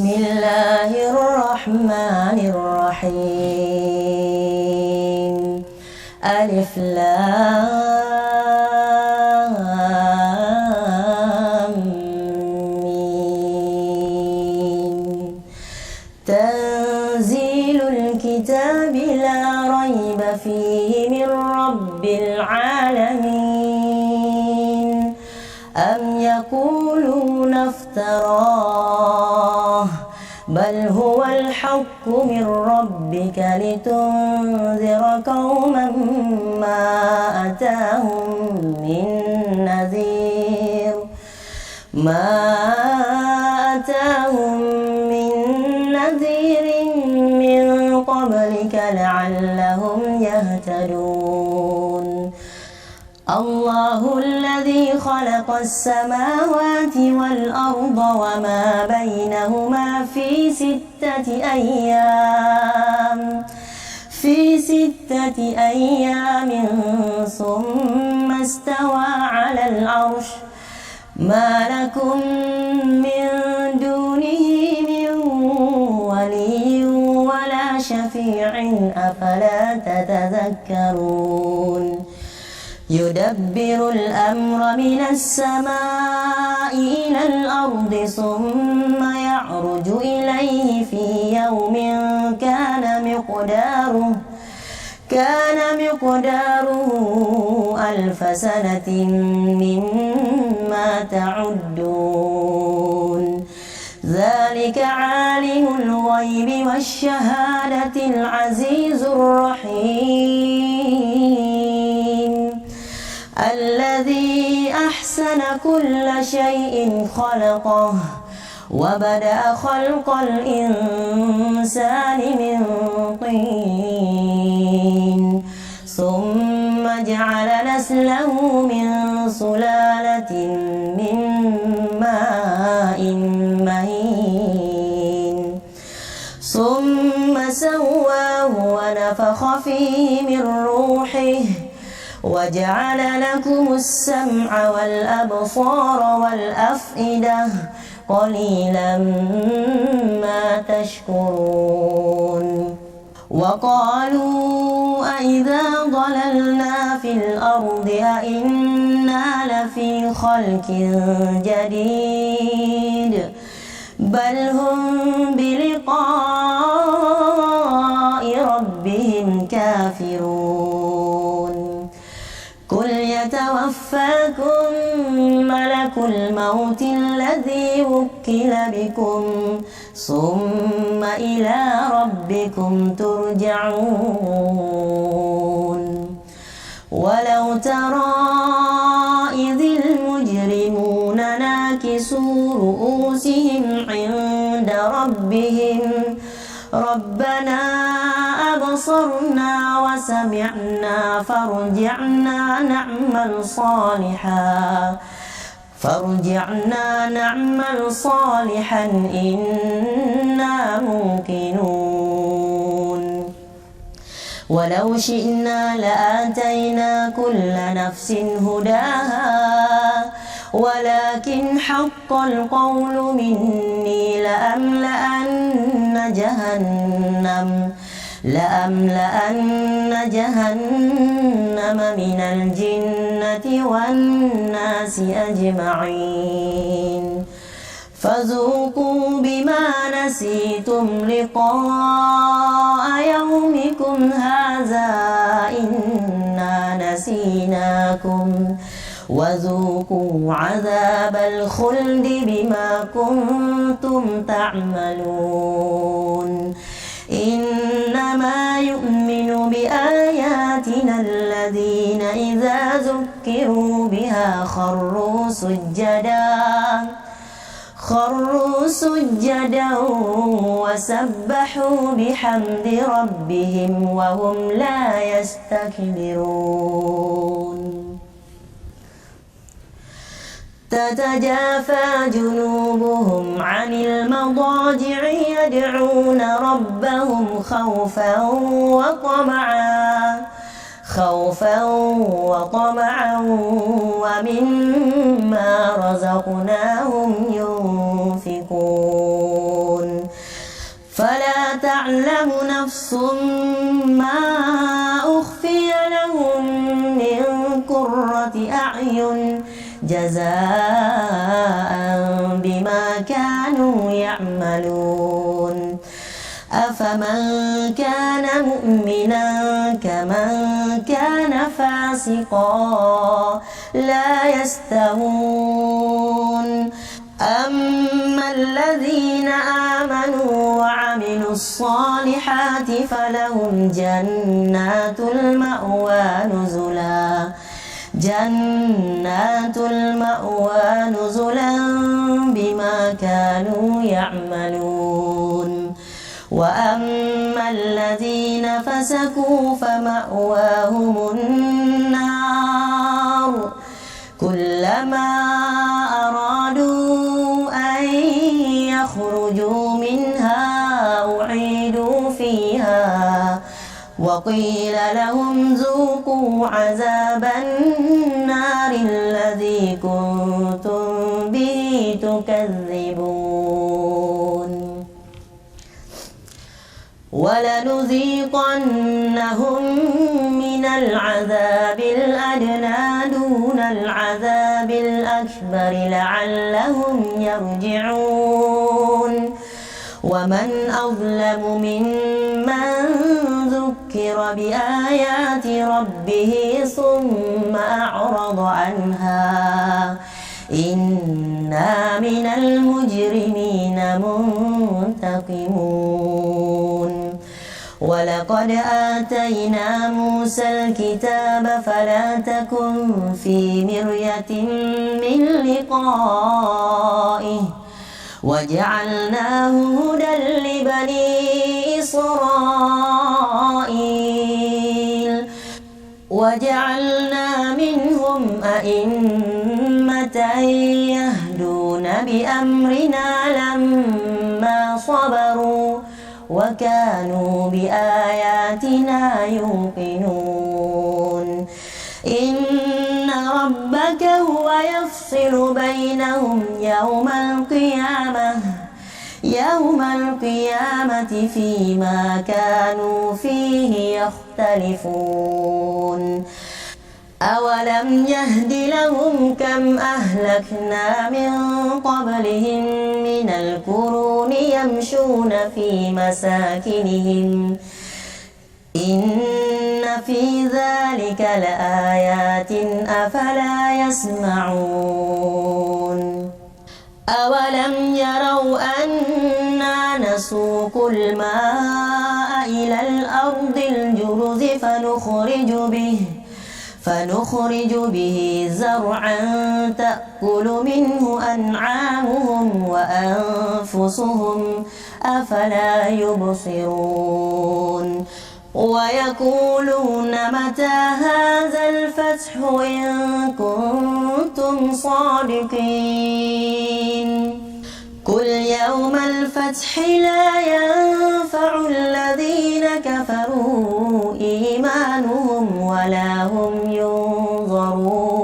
الله الرحمن الرحيم. ألف لام ميم. تنزيل الكتاب لا ريب فيه من رب العالمين. أم يقولون افتراه بل هو الحق من ربك لتنذر قوما ما أتاهم من نذير من قبلك لعلهم يهتدون. الله الذي خلق السماوات والأرض وما بينهما في ستة أيام ثم استوى على العرش. ما لكم من دونه من ولي ولا شفيع أفلا تتذكرون. يدبر الأمر من السماء إلى الأرض ثم يعرج إليه في يوم كان مقداره 1000 سنة مما تعدون. ذلك عالم الغيب والشهادة العزيز الرحيم. الذي أحسن كل شيء خلقه وبدأ خلق الإنسان من طين ثم جعل نسله من سلالة من ماء مهين ثم سواه ونفخ فيه من روحه وجعل لكم السمع والأبصار والأفئدة قليلا ما تشكرون. وقالوا أإذا ضللنا في الأرض أإنا لفي خلق جديد بل هم بلقاء ربهم كافرون. قل يتوفاكم ملك الموت الذي وكل بكم ثم إلى ربكم ترجعون. ولو ترى إذ المجرمون ناكسوا رؤوسهم عند ربهم ربنا أبصرنا وسمعنا فارجعنا نعمل صالحا إنا موقنون. ولو شئنا لآتينا كل نفس هداها ولكن حق القول مني لأملأن جهنم من الجنة والناس أجمعين. فذوقوا بما نسيتم لقاء يومكم هذا إنا نسيناكم وذوقوا عذاب الخلد بما كنتم تعملون. إنما يؤمن بآياتنا الذين إذا ذكروا بها خروا سجدا وسبحوا بحمد ربهم وهم لا يستكبرون. تتجافى جنوبهم عن المضاجع يدعون ربهم خوفا وطمعا ومما رزقناهم ينفقون. فلا تعلم نفس ما أخفي لهم من قرة أعين جزاء بما كانوا يعملون أفمن كان مؤمنا كمن كان فاسقا لا يستوون أما الذين آمنوا وعملوا الصالحات فلهم جنات المأوى نزلا بما كانوا يعملون وأما الذين فسقوا فمأواهم النار كلما أرادوا أن يخرجوا منها أعيدوا فيها وقيل لهم ذوقوا عذاب النار الذي كنتم به تكذبون ولنذيقنهم من العذاب الأدنى دون العذاب الأكبر لعلهم يرجعون ومن أظلم ممن ذكر بآيات ربه ثم أعرض عنها إنا من المجرمين منتقمون ولقد آتينا موسى الكتاب فلا تكن في مرية من لقائه وجعلناه هدى لبني إسرائيل وجعلنا منهم أئمة يهدون بأمرنا لما صبروا وكانوا بآياتنا يوقنون إن ربك هو يفصل بينهم يوم القيامة فيما كانوا فيه يختلفون أولم يهد لهم كم أهلكنا من قبلهم من القرون يمشون في مساكنهم إن في ذلك لآيات أفلا يسمعون أولم يروا أنا نسوق الماء إلى الأرض الجرز فنخرج به زرعا تأكل منه أنعامهم وأنفسهم أفلا يبصرون ويقولون متى هذا الفتح إن كنتم صادقين قل يوم الفتح لا ينفع الذين كفروا إيمانهم ولا هم ينظرون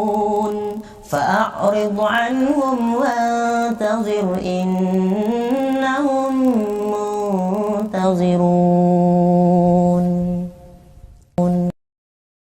فأعرض عنهم وانتظر إنهم منتظرون.